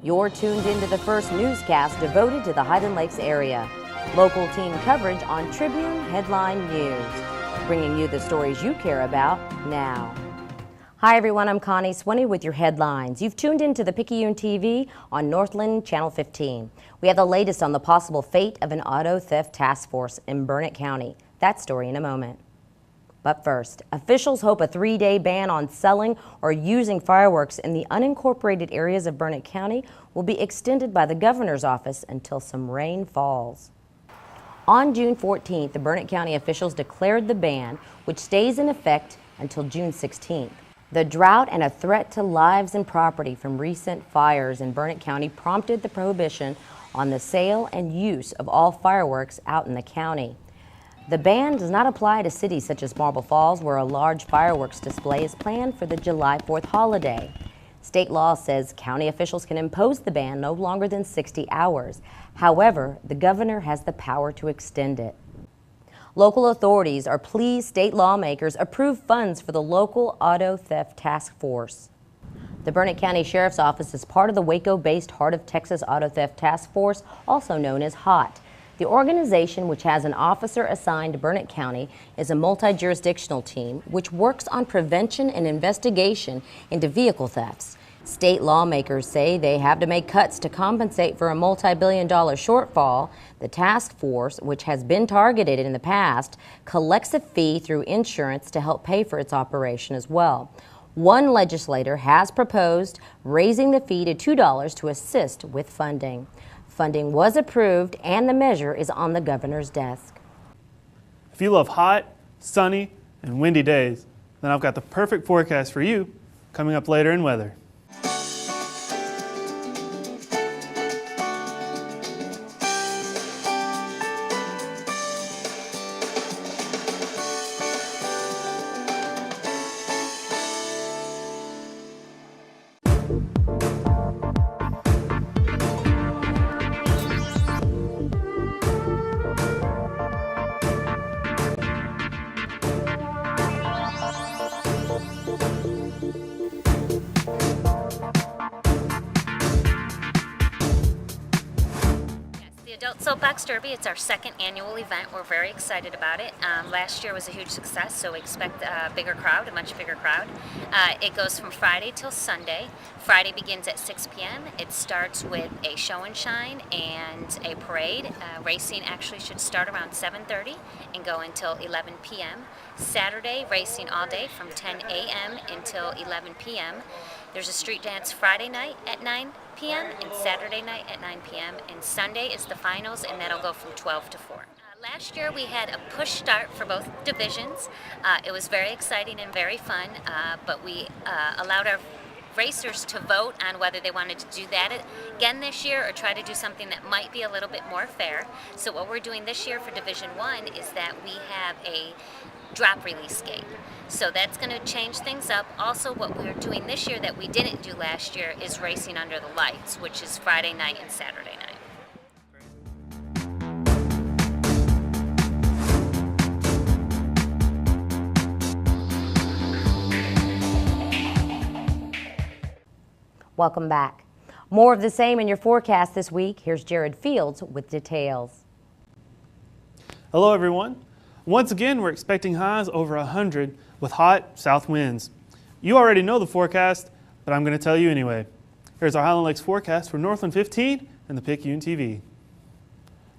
You're tuned into the first newscast devoted to the Highland Lakes area. Local team coverage on Tribune Headline News, bringing you the stories you care about now. Hi everyone, I'm Connie Swinney with your headlines. You've tuned into the Picayune TV on Northland Channel 15. We have the latest on the possible fate of an auto theft task force in Burnett County. That story in a moment. But first, officials hope a 3-day ban on selling or using fireworks in the unincorporated areas of Burnett County will be extended by the governor's office until some rain falls. On June 14th, the Burnett County officials declared the ban, which stays in effect until June 16th. The drought and a threat to lives and property from recent fires in Burnett County prompted the prohibition on the sale and use of all fireworks out in the county. The ban does not apply to cities such as Marble Falls, where a large fireworks display is planned for the July 4th holiday. State law says county officials can impose the ban no longer than 60 hours. However, the governor has the power to extend it. Local authorities are pleased state lawmakers approved funds for the local auto theft task force. The Burnett County Sheriff's Office is part of the Waco-based Heart of Texas Auto Theft Task Force, also known as HOT. The organization, which has an officer assigned to Burnett County, is a multi-jurisdictional team which works on prevention and investigation into vehicle thefts. State lawmakers say they have to make cuts to compensate for a multi-billion-dollar shortfall. The task force, which has been targeted in the past, collects a fee through insurance to help pay for its operation as well. One legislator has proposed raising the fee to $2 to assist with funding. Funding was approved and the measure is on the governor's desk. If you love hot, sunny, and windy days, then I've got the perfect forecast for you coming up later in weather. Soapbox Derby, it's our second annual event. We're very excited about it. Last year was a huge success, so we expect a bigger crowd, a much bigger crowd. It goes from Friday till Sunday. Friday begins at 6 p.m. It starts with a show and shine and a parade. Racing actually should start around 7:30 and go until 11 p.m. Saturday, racing all day from 10 a.m. until 11 p.m. There's a street dance Friday night at 9 p.m. and Saturday night at 9 p.m. and Sunday is the finals, and that'll go from 12 to 4. Last year we had a push start for both divisions. It was very exciting and very fun, but we allowed our racers to vote on whether they wanted to do that again this year or try to do something that might be a little bit more fair. So what we're doing this year for Division 1 is that we have a drop release gate. So that's going to change things up. Also, what we're doing this year that we didn't do last year is racing under the lights, which is Friday night and Saturday night. Welcome back. More of the same in your forecast this week. Here's Jared Fields with details. Hello everyone. Once again, we're expecting highs over 100 with hot south winds. You already know the forecast, but I'm going to tell you anyway. Here's our Highland Lakes forecast for Northland 15 and the Picayune TV.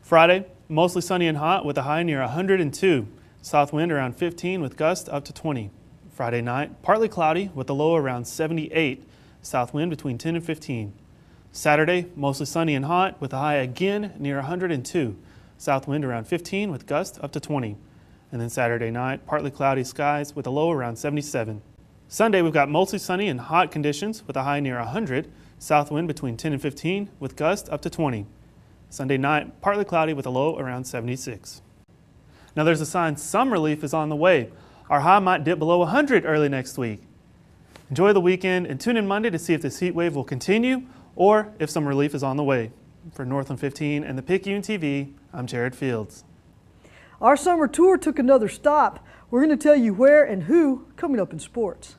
Friday, mostly sunny and hot with a high near 102. South wind around 15 with gusts up to 20. Friday night, partly cloudy with a low around 78. South wind between 10 and 15. Saturday, mostly sunny and hot with a high again near 102. South wind around 15 with gusts up to 20. And then Saturday night, partly cloudy skies with a low around 77. Sunday, we've got mostly sunny and hot conditions with a high near 100. South wind between 10 and 15 with gusts up to 20. Sunday night, partly cloudy with a low around 76. Now there's a sign some relief is on the way. Our high might dip below 100 early next week. Enjoy the weekend and tune in Monday to see if this heat wave will continue or if some relief is on the way. For Northland 15 and the Picayune TV, I'm Jared Fields. Our summer tour took another stop. We're going to tell you where and who coming up in sports.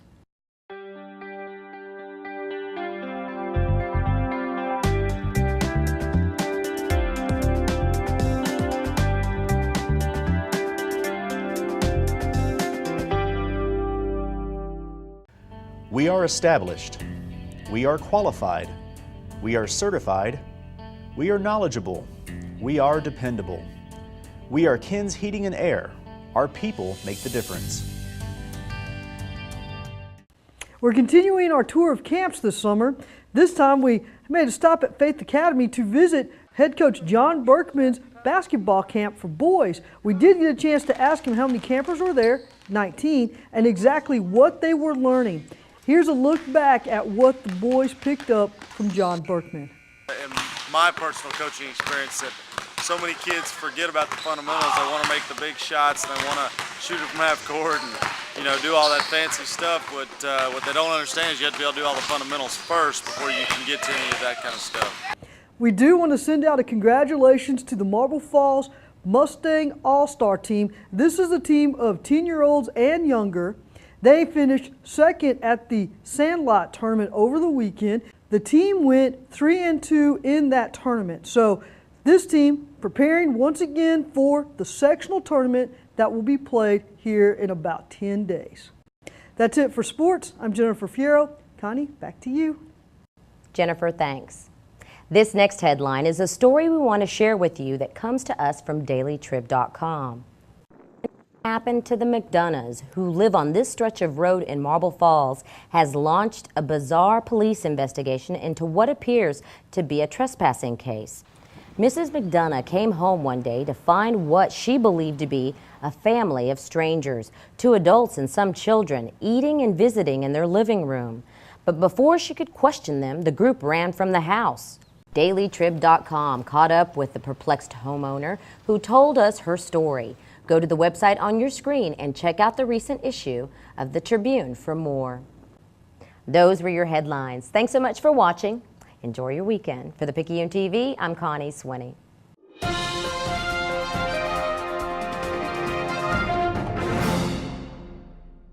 We are established. We are qualified. We are certified. We are knowledgeable. We are dependable. We are Ken's Heating and Air. Our people make the difference. We're continuing our tour of camps this summer. This time we made a stop at Faith Academy to visit head coach John Berkman's basketball camp for boys. We did get a chance to ask him how many campers were there, 19, and exactly what they were learning. Here's a look back at what the boys picked up from John Berkman. In my personal coaching experience, that so many kids forget about the fundamentals. They want to make the big shots, and they want to shoot it from half court and, you know, do all that fancy stuff. What they don't understand is you have to be able to do all the fundamentals first before you can get to any of that kind of stuff. We do want to send out a congratulations to the Marble Falls Mustang All-Star team. This is a team of 10-year-olds and younger. They finished second at the Sandlot tournament over the weekend. The team went 3-2 in that tournament. So this team preparing once again for the sectional tournament that will be played here in about 10 days. That's it for sports. I'm Jennifer Fierro. Connie, back to you. Jennifer, thanks. This next headline is a story we want to share with you that comes to us from dailytrib.com. What happened to the McDonoughs, who live on this stretch of road in Marble Falls, has launched a bizarre police investigation into what appears to be a trespassing case. Mrs. McDonough came home one day to find what she believed to be a family of strangers, 2 adults and some children, eating and visiting in their living room. But before she could question them, the group ran from the house. Dailytrib.com caught up with the perplexed homeowner who told us her story. Go to the website on your screen and check out the recent issue of the Tribune for more. Those were your headlines. Thanks so much for watching. Enjoy your weekend. For the Picayune TV, I'm Connie Swinney.